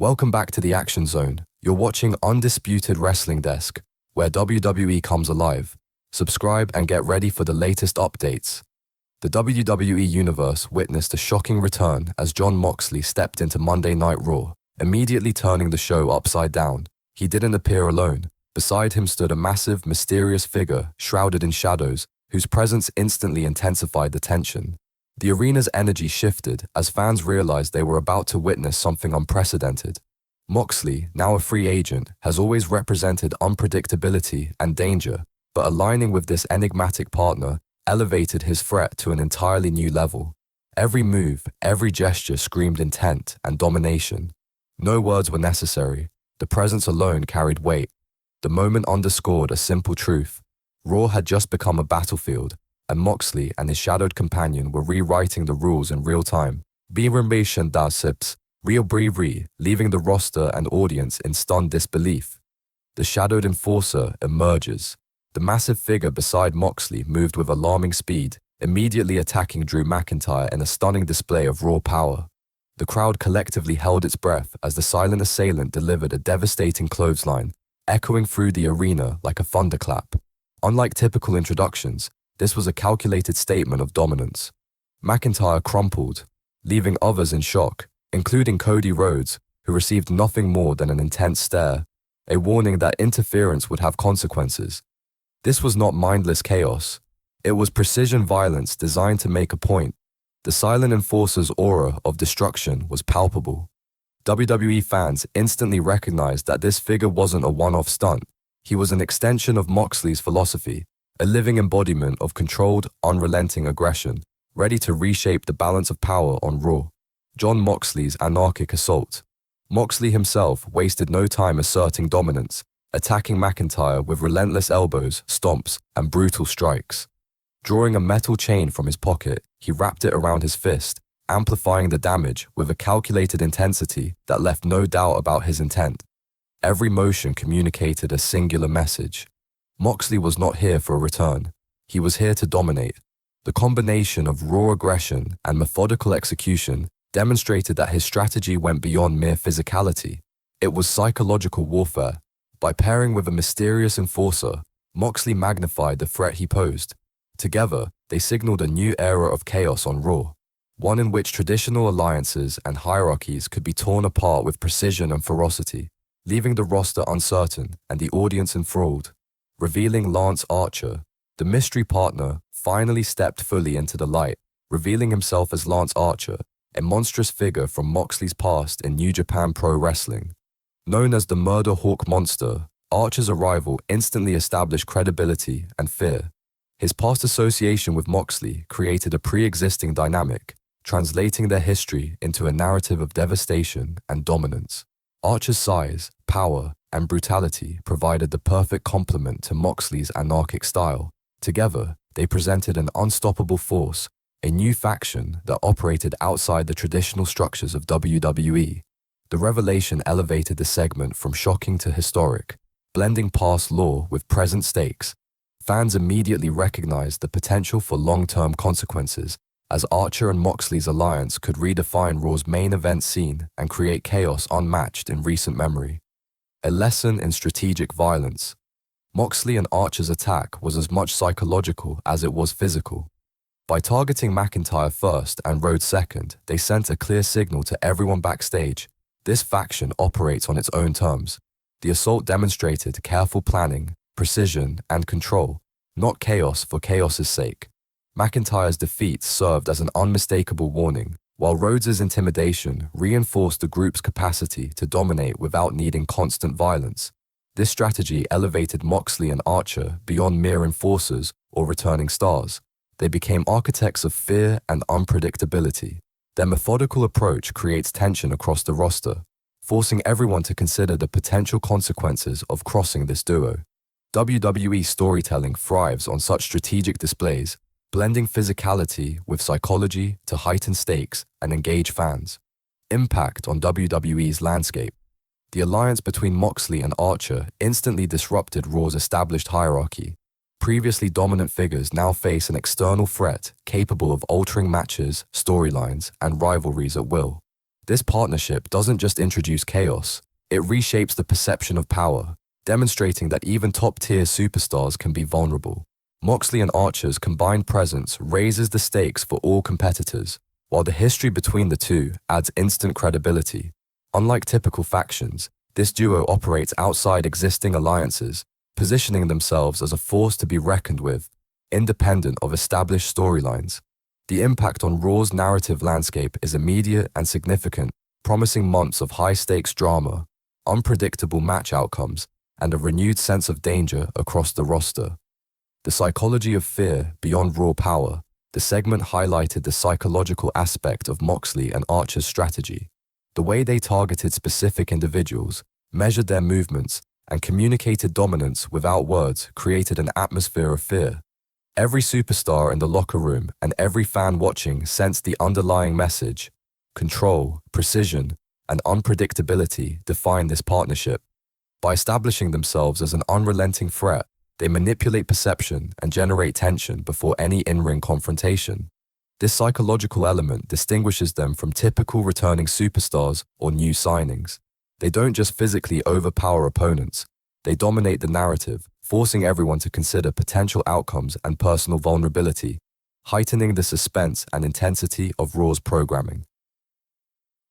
Welcome back to the Action Zone. You're watching Undisputed Wrestling Desk, where WWE comes alive. Subscribe and get ready for the latest updates. The WWE Universe witnessed a shocking return as Jon Moxley stepped into Monday Night Raw, immediately turning the show upside down. He didn't appear alone. Beside him stood a massive, mysterious figure shrouded in shadows, whose presence instantly intensified the tension. The arena's energy shifted as fans realized they were about to witness something unprecedented. Moxley, now a free agent, has always represented unpredictability and danger, but aligning with this enigmatic partner elevated his threat to an entirely new level. Every move, every gesture screamed intent and domination. No words were necessary. The presence alone carried weight. The moment underscored a simple truth. Raw had just become a battlefield, and Moxley and his shadowed companion were rewriting the rules in real time. Leaving the roster and audience in stunned disbelief. The shadowed enforcer emerges. The massive figure beside Moxley moved with alarming speed, immediately attacking Drew McIntyre in a stunning display of raw power. The crowd collectively held its breath as the silent assailant delivered a devastating clothesline, echoing through the arena like a thunderclap. Unlike typical introductions, this was a calculated statement of dominance. McIntyre crumpled, leaving others in shock, including Cody Rhodes, who received nothing more than an intense stare, a warning that interference would have consequences. This was not mindless chaos. It was precision violence designed to make a point. The silent enforcer's aura of destruction was palpable. WWE fans instantly recognized that this figure wasn't a one-off stunt. He was an extension of Moxley's philosophy, a living embodiment of controlled, unrelenting aggression, ready to reshape the balance of power on Raw. Jon Moxley's anarchic assault. Moxley himself wasted no time asserting dominance, attacking McIntyre with relentless elbows, stomps, and brutal strikes. Drawing a metal chain from his pocket, he wrapped it around his fist, amplifying the damage with a calculated intensity that left no doubt about his intent. Every motion communicated a singular message. Moxley was not here for a return. He was here to dominate. The combination of raw aggression and methodical execution demonstrated that his strategy went beyond mere physicality. It was psychological warfare. By pairing with a mysterious enforcer, Moxley magnified the threat he posed. Together, they signaled a new era of chaos on Raw, one in which traditional alliances and hierarchies could be torn apart with precision and ferocity, leaving the roster uncertain and the audience enthralled. Revealing Lance Archer, the mystery partner finally stepped fully into the light, revealing himself as Lance Archer, a monstrous figure from Moxley's past in New Japan Pro Wrestling. Known as the Murder Hawk Monster, Archer's arrival instantly established credibility and fear. His past association with Moxley created a pre-existing dynamic, translating their history into a narrative of devastation and dominance. Archer's size, power, and brutality provided the perfect complement to Moxley's anarchic style. Together, they presented an unstoppable force, a new faction that operated outside the traditional structures of WWE. The revelation elevated the segment from shocking to historic, blending past lore with present stakes. Fans immediately recognized the potential for long-term consequences, as Archer and Moxley's alliance could redefine Raw's main event scene and create chaos unmatched in recent memory. A lesson in strategic violence. Moxley and Archer's attack was as much psychological as it was physical. By targeting McIntyre first and Rhodes second, they sent a clear signal to everyone backstage. This faction operates on its own terms. The assault demonstrated careful planning, precision, and control, not chaos for chaos's sake. McIntyre's defeat served as an unmistakable warning, while Rhodes's intimidation reinforced the group's capacity to dominate without needing constant violence. This strategy elevated Moxley and Archer beyond mere enforcers or returning stars. They became architects of fear and unpredictability. Their methodical approach creates tension across the roster, forcing everyone to consider the potential consequences of crossing this duo. WWE storytelling thrives on such strategic displays, blending physicality with psychology to heighten stakes and engage fans. Impact on WWE's landscape. The alliance between Moxley and Archer instantly disrupted Raw's established hierarchy. Previously dominant figures now face an external threat capable of altering matches, storylines, and rivalries at will. This partnership doesn't just introduce chaos, it reshapes the perception of power, demonstrating that even top-tier superstars can be vulnerable. Moxley and Archer's combined presence raises the stakes for all competitors, while the history between the two adds instant credibility. Unlike typical factions, this duo operates outside existing alliances, positioning themselves as a force to be reckoned with, independent of established storylines. The impact on Raw's narrative landscape is immediate and significant, promising months of high-stakes drama, unpredictable match outcomes, and a renewed sense of danger across the roster. The psychology of fear beyond raw power. The segment highlighted the psychological aspect of Moxley and Archer's strategy. The way they targeted specific individuals, measured their movements, and communicated dominance without words created an atmosphere of fear. Every superstar in the locker room and every fan watching sensed the underlying message. Control, precision, and unpredictability define this partnership. By establishing themselves as an unrelenting threat, they manipulate perception and generate tension before any in-ring confrontation. This psychological element distinguishes them from typical returning superstars or new signings. They don't just physically overpower opponents, they dominate the narrative, forcing everyone to consider potential outcomes and personal vulnerability, heightening the suspense and intensity of Raw's programming.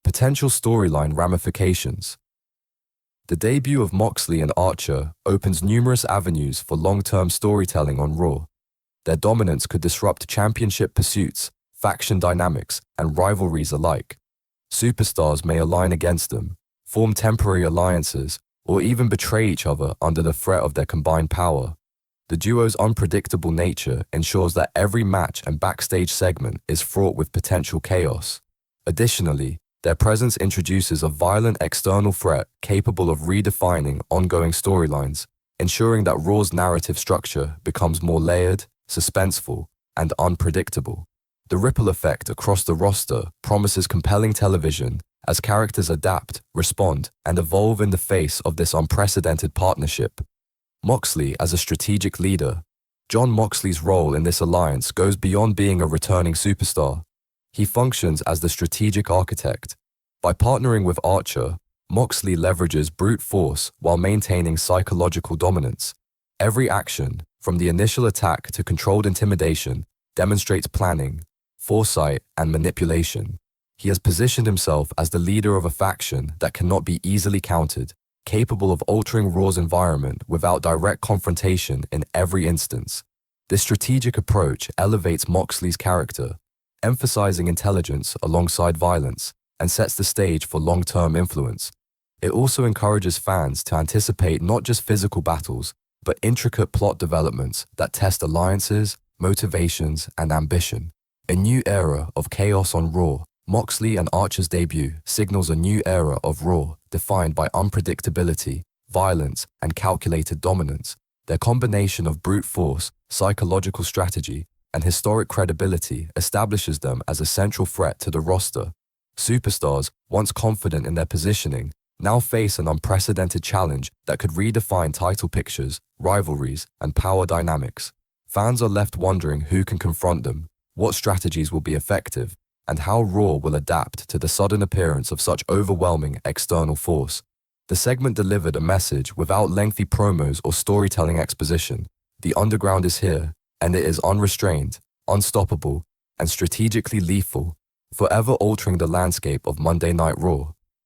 Potential storyline ramifications. The debut of Moxley and Archer opens numerous avenues for long-term storytelling on Raw. Their dominance could disrupt championship pursuits, faction dynamics, and rivalries alike. Superstars may align against them, form temporary alliances, or even betray each other under the threat of their combined power. The duo's unpredictable nature ensures that every match and backstage segment is fraught with potential chaos. Additionally, their presence introduces a violent external threat capable of redefining ongoing storylines, ensuring that Raw's narrative structure becomes more layered, suspenseful, and unpredictable. The ripple effect across the roster promises compelling television as characters adapt, respond, and evolve in the face of this unprecedented partnership. Moxley as a strategic leader. Jon Moxley's role in this alliance goes beyond being a returning superstar. He functions as the strategic architect. By partnering with Archer, Moxley leverages brute force while maintaining psychological dominance. Every action, from the initial attack to controlled intimidation, demonstrates planning, foresight, and manipulation. He has positioned himself as the leader of a faction that cannot be easily countered, capable of altering Raw's environment without direct confrontation in every instance. This strategic approach elevates Moxley's character, emphasizing intelligence alongside violence, and sets the stage for long-term influence. It also encourages fans to anticipate not just physical battles, but intricate plot developments that test alliances, motivations, and ambition. A new era of chaos on Raw. Moxley and Archer's debut signals a new era of Raw defined by unpredictability, violence, and calculated dominance. Their combination of brute force, psychological strategy, and historic credibility establishes them as a central threat to the roster. Superstars, once confident in their positioning, now face an unprecedented challenge that could redefine title pictures, rivalries, and power dynamics. Fans are left wondering who can confront them, what strategies will be effective, and how Raw will adapt to the sudden appearance of such overwhelming external force. The segment delivered a message without lengthy promos or storytelling exposition. The underground is here, and it is unrestrained, unstoppable, and strategically lethal, forever altering the landscape of Monday Night Raw.